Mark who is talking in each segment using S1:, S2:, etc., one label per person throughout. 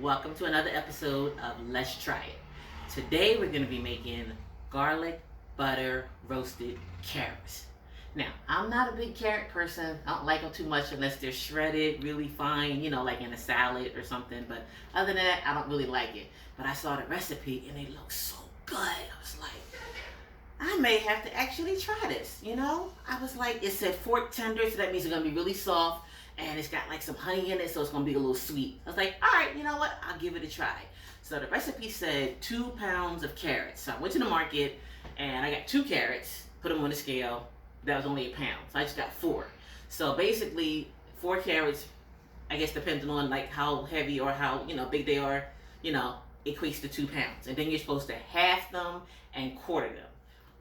S1: welcome to another episode of Let's Try It. Today we're going to be making garlic butter roasted carrots. Now, I'm not a big carrot person. I don't like them too much unless they're shredded really fine, like in a salad or something. But other than that, I don't really like it. But I saw the recipe and it looked so good. I was like, I may have to actually try this, I was like, it said fork tender, so that means it's going to be really soft. And it's got like some honey in it, so it's going to be a little sweet. I was like, all right, you know what? I'll give it a try. So the recipe said 2 pounds of carrots. So I went to the market and I got 2 carrots, put them on the scale. That was only a pound. So I just got 4. So basically 4 carrots, I guess depending on like how heavy or how, big they are, equates to 2 pounds. And then you're supposed to half them and quarter them,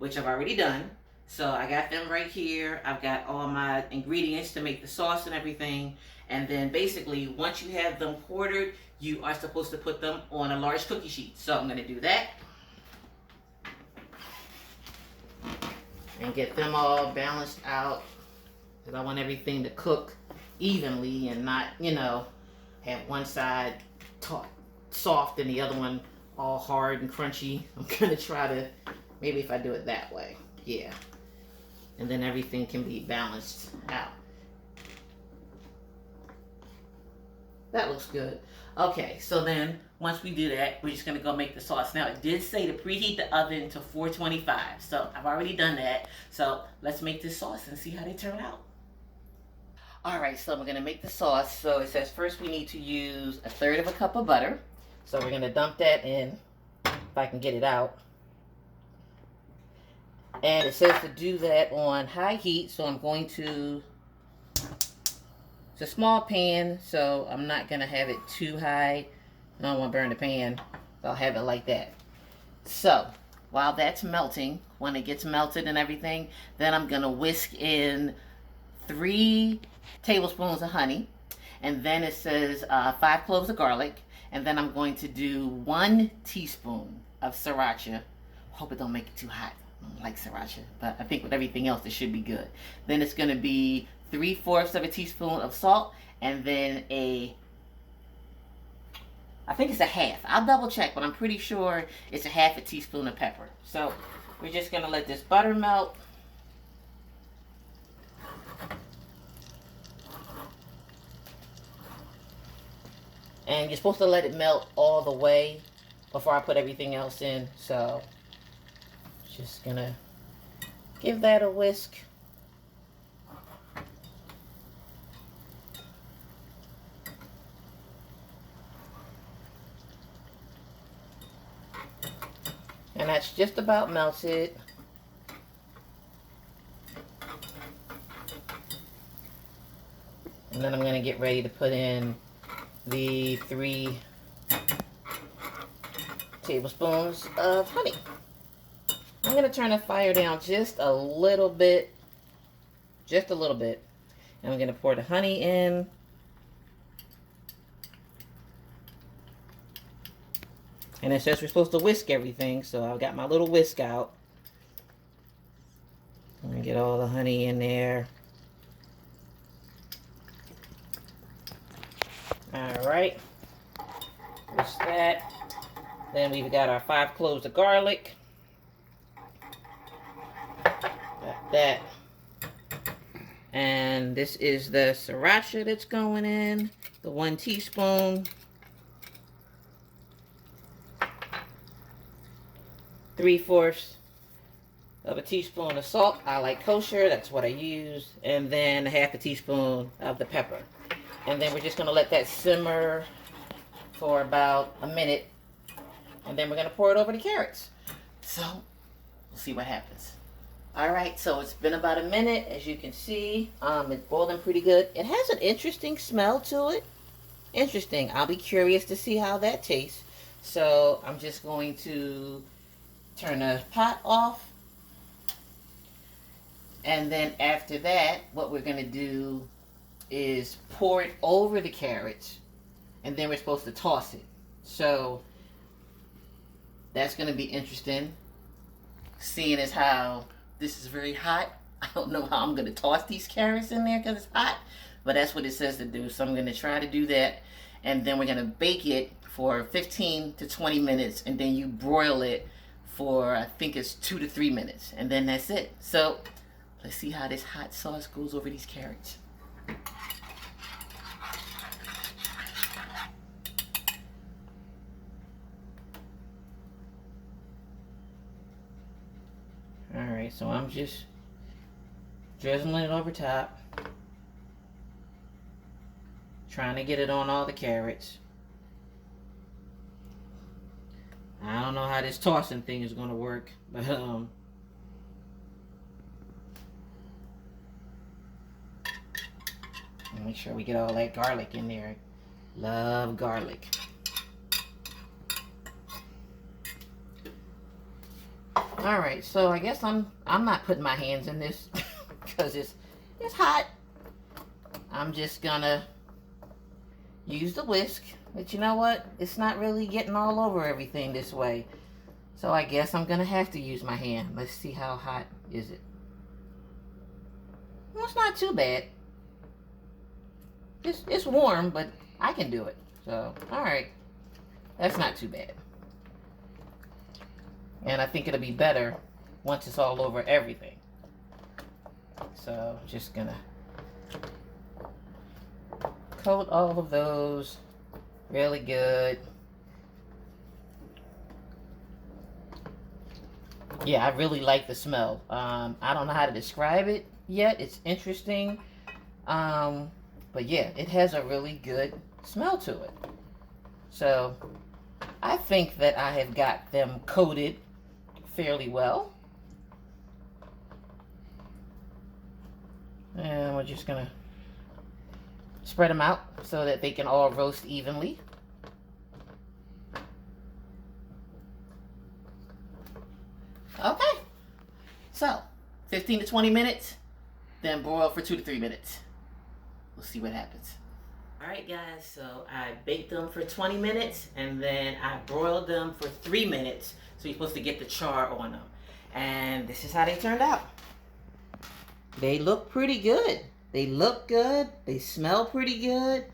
S1: which I've already done. So I got them right here. I've got all my ingredients to make the sauce and everything. And then basically, once you have them quartered, you are supposed to put them on a large cookie sheet. So I'm going to do that. And get them all balanced out. Because I want everything to cook evenly and not, have one side soft and the other one all hard and crunchy. I'm going to try to, maybe if I do it that way. Yeah. And then everything can be balanced out. That looks good. Okay, so then once we do that, we're just gonna go make the sauce. Now it did say to preheat the oven to 425, so I've already done that. So let's make this sauce and see how they turn out. All right, so we're gonna make the sauce. So it says first we need to use 1/3 cup of butter. So we're gonna dump that in, if I can get it out. And it says to do that on high heat, so I'm going to, it's a small pan, so I'm not going to have it too high. I don't want to burn the pan, so I'll have it like that. So, while that's melting, when it gets melted and everything, then I'm going to whisk in 3 tablespoons of honey, and then it says 5 cloves of garlic, and then I'm going to do 1 teaspoon of sriracha. Hope it don't make it too hot. I don't like sriracha, but I think with everything else it should be good. Then it's going to be 3/4 teaspoon of salt, and then I think it's a half. I'll double check, but I'm pretty sure it's a 1/2 teaspoon of pepper. So we're just going to let this butter melt. And you're supposed to let it melt all the way before I put everything else in. So just gonna give that a whisk. And that's just about melted. And then I'm gonna get ready to put in the 3 tablespoons of honey. I'm going to turn the fire down just a little bit. Just a little bit. And I'm going to pour the honey in. And it says we're supposed to whisk everything, so I've got my little whisk out. I'm going to get all the honey in there. Alright. Whisk that. Then we've got our 5 cloves of garlic. That, and this is the sriracha that's going in, the 1 teaspoon, 3/4 teaspoon of salt. I like kosher, that's what I use, and then 1/2 teaspoon of the pepper. And then we're just going to let that simmer for about a minute, and then we're going to pour it over the carrots. So we'll see what happens. Alright, so it's been about a minute. As you can see, it's boiling pretty good. It has an interesting smell to it. Interesting. I'll be curious to see how that tastes. So I'm just going to turn the pot off. And then after that, what we're going to do is pour it over the carrots. And then we're supposed to toss it. So that's going to be interesting. Seeing as how this is very hot. I don't know how I'm going to toss these carrots in there because it's hot. But that's what it says to do. So I'm going to try to do that. And then we're gonna bake it for 15 to 20 minutes, and then you broil it for, I think it's 2 to 3 minutes, and then that's it. So let's see how this hot sauce goes over these carrots. Alright, so I'm just drizzling it over top, trying to get it on all the carrots. I don't know how this tossing thing is going to work, but make sure we get all that garlic in there. Love garlic. All right, so I guess I'm not putting my hands in this because it's hot. I'm just gonna use the whisk, but you know what? It's not really getting all over everything this way. So I guess I'm gonna have to use my hand. Let's see how hot is it. Well, it's not too bad. It's warm, but I can do it. So, all right. That's not too bad. And I think it'll be better once it's all over everything. So, just gonna coat all of those really good. Yeah, I really like the smell. I don't know how to describe it yet. It's interesting. But yeah, it has a really good smell to it. So I think that I have got them coated fairly well. And we're just gonna spread them out so that they can all roast evenly. Okay, so 15 to 20 minutes, then broil for 2 to 3 minutes. We'll see what happens. Alright guys, so I baked them for 20 minutes and then I broiled them for 3 minutes. So you're supposed to get the char on them. And this is how they turned out. They look pretty good. They look good. They smell pretty good.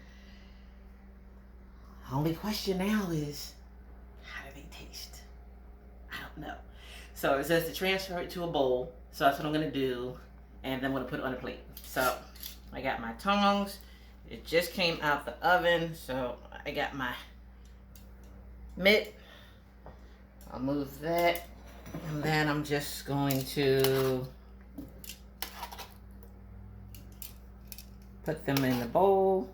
S1: Only question now is, how do they taste? I don't know. So it says to transfer it to a bowl. So that's what I'm going to do. And then I'm going to put it on a plate. So I got my tongs. It just came out the oven, so I got my mitt. I'll move that, and then I'm just going to put them in the bowl.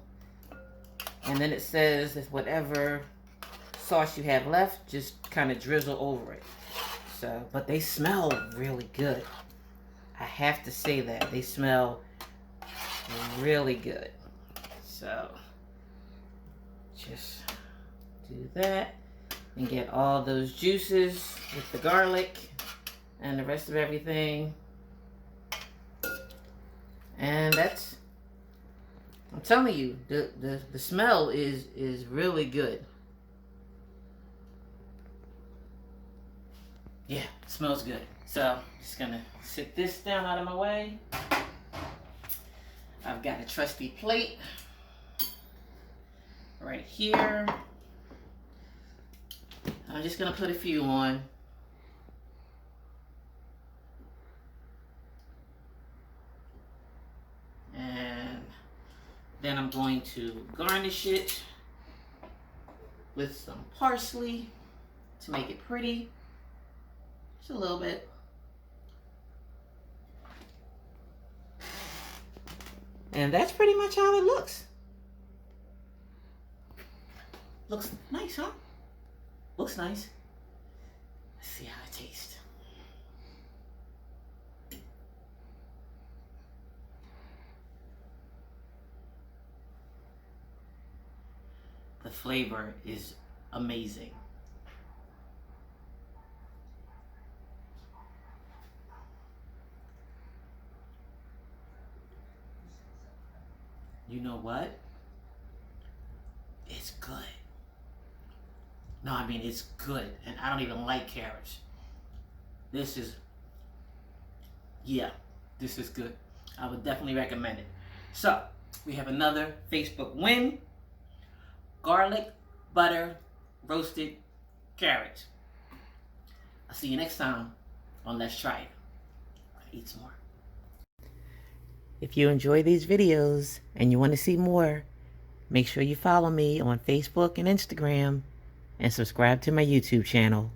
S1: And then it says that whatever sauce you have left, just kind of drizzle over it. So, but they smell really good. I have to say that they smell really good. So just do that and get all those juices with the garlic and the rest of everything. And that's, I'm telling you, the smell is really good. Yeah, it smells good. So just gonna sit this down out of my way. I've got a trusty plate right here. I'm just gonna put a few on. And then I'm going to garnish it with some parsley to make it pretty. Just a little bit. And that's pretty much how it looks. Looks nice, huh? Looks nice. Let's see how it tastes. The flavor is amazing. You know what? It's good. No, I mean, it's good. And I don't even like carrots. This is, yeah, this is good. I would definitely recommend it. So, we have another Facebook win. garlic, butter, roasted carrots. I'll see you next time on Let's Try It. Eat some more. If you enjoy these videos and you want to see more, make sure you follow me on Facebook and Instagram and subscribe to my YouTube channel.